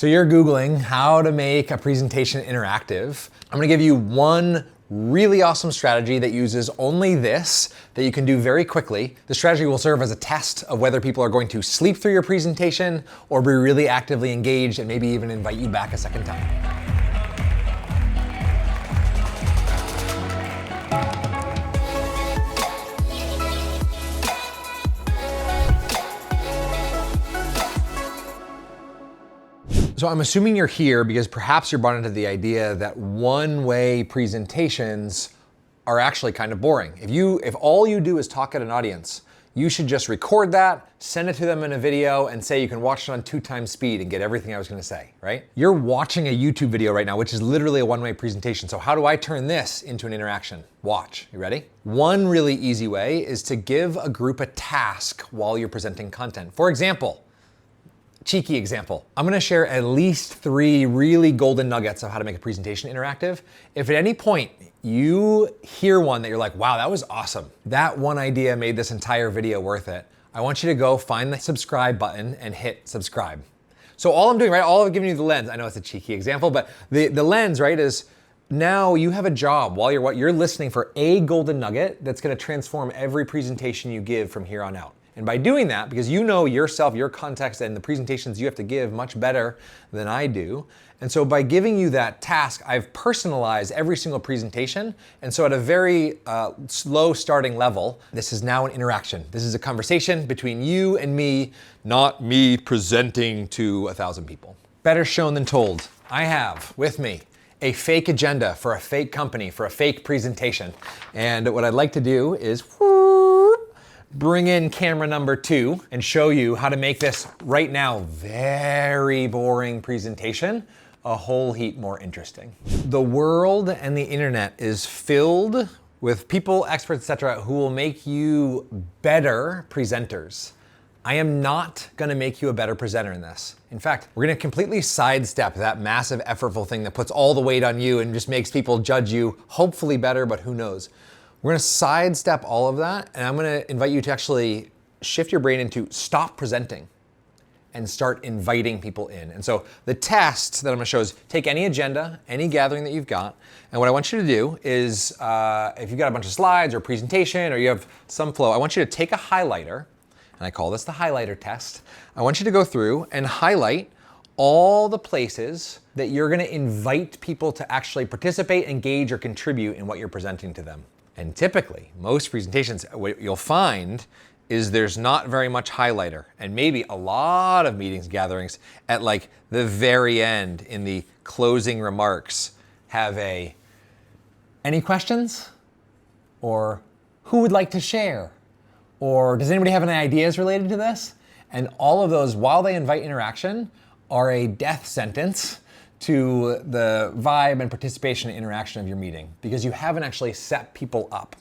So you're Googling how to make a presentation interactive. I'm gonna give you one really awesome strategy that uses only this that you can do very quickly. The strategy will serve as a test of whether people are going to sleep through your presentation or be really actively engaged and maybe even invite you back a second time. So I'm assuming you're here because perhaps you're brought into the idea that one-way presentations are actually kind of boring. If all you do is talk at an audience, you should just record that, send it to them in a video, and say you can watch it on 2x speed and get everything I was gonna say, right? You're watching a YouTube video right now, which is literally a one-way presentation. So how do I turn this into an interaction? Watch, you ready? One really easy way is to give a group a task while you're presenting content. For example, cheeky example. I'm gonna share at least 3 really golden nuggets of how to make a presentation interactive. If at any point you hear one that you're like, wow, that was awesome. That one idea made this entire video worth it. I want you to go find the subscribe button and hit subscribe. So all I'm doing, right, all I'm giving you the lens, I know it's a cheeky example, but the lens, right, is now you have a job while you're listening for a golden nugget that's gonna transform every presentation you give from here on out. And by doing that, because you know yourself, your context, and the presentations you have to give much better than I do, and so by giving you that task, I've personalized every single presentation, and so at a very slow starting level, this is now an interaction. This is a conversation between you and me, not me presenting to 1,000 people. Better shown than told. I have with me a fake agenda for a fake company, for a fake presentation. And what I'd like to do is bring in camera number 2 and show you how to make this right now very boring presentation a whole heap more interesting. The world and the internet is filled with people, experts, etc., who will make you better presenters. I am not gonna make you a better presenter in this. In fact, we're gonna completely sidestep that massive, effortful thing that puts all the weight on you and just makes people judge you, hopefully better, but who knows. We're gonna sidestep all of that, and I'm gonna invite you to actually shift your brain into stop presenting and start inviting people in. And so the test that I'm gonna show is take any agenda, any gathering that you've got, and what I want you to do is, if you've got a bunch of slides or a presentation or you have some flow, I want you to take a highlighter, and I call this the highlighter test. I want you to go through and highlight all the places that you're gonna invite people to actually participate, engage, or contribute in what you're presenting to them. And typically, most presentations, what you'll find is there's not very much highlighter, and maybe a lot of meetings, gatherings at like the very end in the closing remarks have a, any questions? Or who would like to share? Or does anybody have any ideas related to this? And all of those, while they invite interaction, are a death sentence to the vibe and participation and interaction of your meeting, because you haven't actually set people up.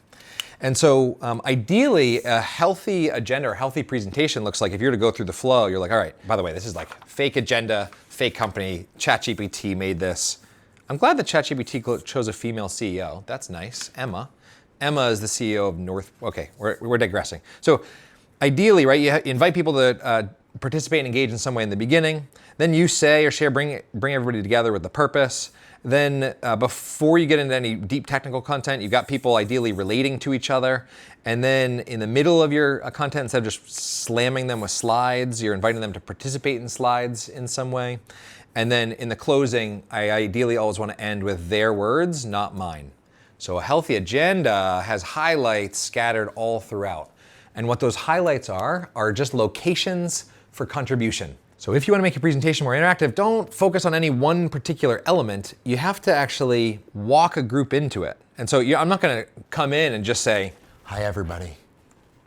And so ideally, a healthy agenda or healthy presentation looks like if you're to go through the flow, you're like, all right, by the way, this is like fake agenda, fake company, ChatGPT made this. I'm glad that ChatGPT chose a female CEO. That's nice, Emma. Emma is the CEO of okay, we're digressing. So ideally, right, you invite people to participate and engage in some way in the beginning. Then you say or share, bring everybody together with the purpose. Then before you get into any deep technical content, you've got people ideally relating to each other. And then in the middle of your content, instead of just slamming them with slides, you're inviting them to participate in slides in some way. And then in the closing, I ideally always want to end with their words, not mine. So a healthy agenda has highlights scattered all throughout. And what those highlights are just locations for contribution. So if you want to make your presentation more interactive, don't focus on any one particular element. You have to actually walk a group into it. And so I'm not going to come in and just say, hi everybody,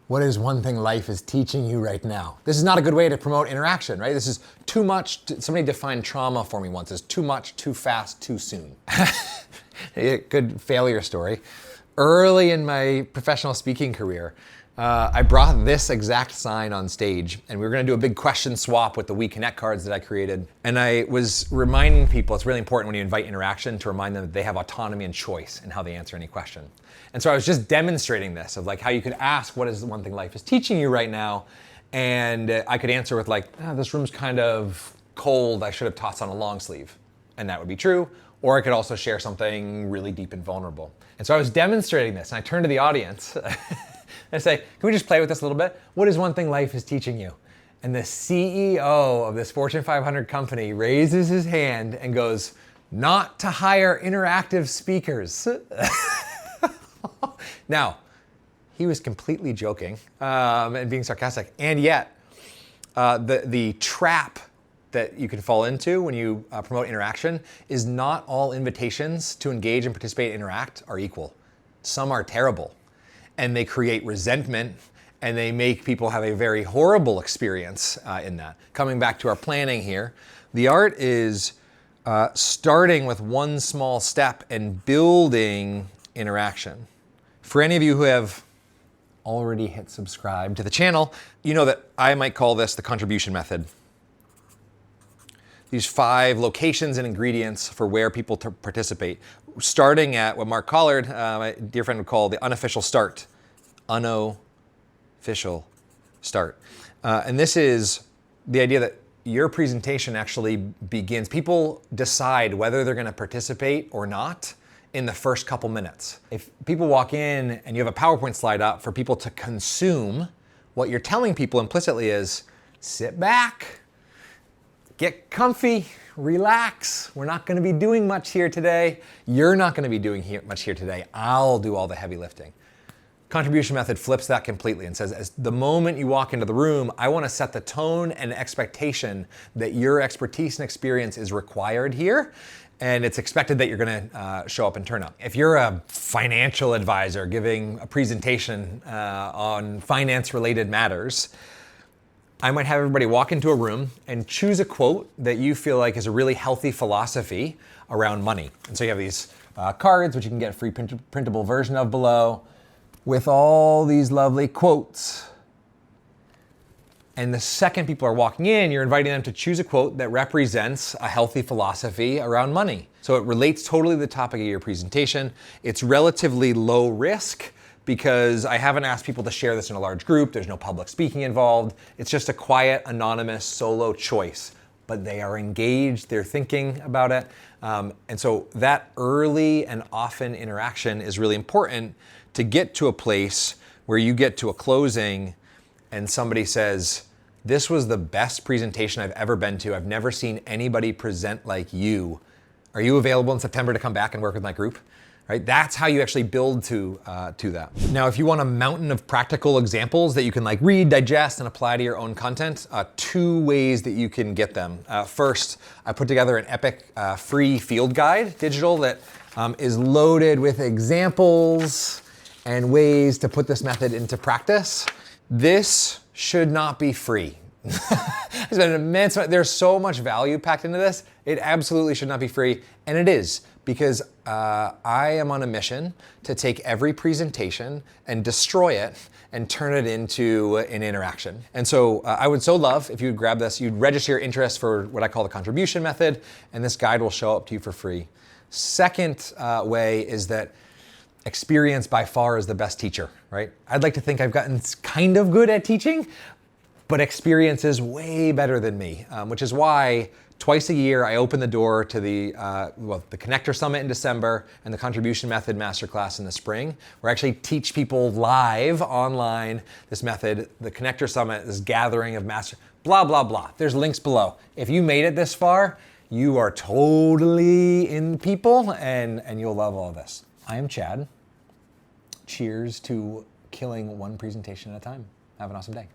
what is one thing life is teaching you right now? This is not a good way to promote interaction, right? This is too much. Somebody defined trauma for me once as too much, too fast, too soon. Good failure story. Early in my professional speaking career, I brought this exact sign on stage, and we were gonna do a big question swap with the We Connect cards that I created. And I was reminding people, it's really important when you invite interaction to remind them that they have autonomy and choice in how they answer any question. And so I was just demonstrating this of like how you could ask, what is the one thing life is teaching you right now? And I could answer with like, this room's kind of cold, I should have taught on a long sleeve. And that would be true. Or I could also share something really deep and vulnerable. And so I was demonstrating this, and I turned to the audience and I say, can we just play with this a little bit? What is one thing life is teaching you? And the CEO of this Fortune 500 company raises his hand and goes, not to hire interactive speakers. Now, he was completely joking and being sarcastic, and yet the trap that you can fall into when you promote interaction is not all invitations to engage and participate and interact are equal. Some are terrible, and they create resentment, and they make people have a very horrible experience in that. Coming back to our planning here, the art is starting with one small step and building interaction. For any of you who have already hit subscribe to the channel, you know that I might call this the contribution method. These 5 locations and ingredients for where people participate, starting at what Mark Collard, my dear friend, would call the unofficial start. Unofficial start. And this is the idea that your presentation actually begins. People decide whether they're going to participate or not in the first couple minutes. If people walk in and you have a PowerPoint slide up for people to consume, what you're telling people implicitly is, sit back, get comfy, relax. We're not going to be doing much here today. You're not going to be doing much here today. I'll do all the heavy lifting. Contribution method flips that completely and says, as the moment you walk into the room, I want to set the tone and expectation that your expertise and experience is required here, and it's expected that you're going to show up and turn up. If you're a financial advisor giving a presentation on finance-related matters, I might have everybody walk into a room and choose a quote that you feel like is a really healthy philosophy around money. And so you have these cards, which you can get a free printable version of below, with all these lovely quotes. And the second people are walking in, you're inviting them to choose a quote that represents a healthy philosophy around money. So it relates totally to the topic of your presentation. It's relatively low risk because I haven't asked people to share this in a large group. There's no public speaking involved. It's just a quiet, anonymous, solo choice. But they are engaged, they're thinking about it. And so that early and often interaction is really important to get to a place where you get to a closing and somebody says, this was the best presentation I've ever been to. I've never seen anybody present like you. Are you available in September to come back and work with my group? Right? That's how you actually build to that. Now, if you want a mountain of practical examples that you can read, digest, and apply to your own content, 2 ways that you can get them. First, I put together an epic free field guide, digital, that is loaded with examples and ways to put this method into practice. This should not be free. It's been an immense, there's so much value packed into this. It absolutely should not be free, and it is, because I am on a mission to take every presentation and destroy it and turn it into an interaction. And so I would so love if you'd grab this, you'd register your interest for what I call the contribution method, and this guide will show up to you for free. Second way is that experience by far is the best teacher, right? I'd like to think I've gotten kind of good at teaching, but experience is way better than me, which is why twice a year I open the door to the Connector Summit in December and the Contribution Method Masterclass in the spring, where I actually teach people live online this method, the Connector Summit, this gathering of blah, blah, blah. There's links below. If you made it this far, you are totally in people and you'll love all of this. I am Chad. Cheers to killing one presentation at a time. Have an awesome day.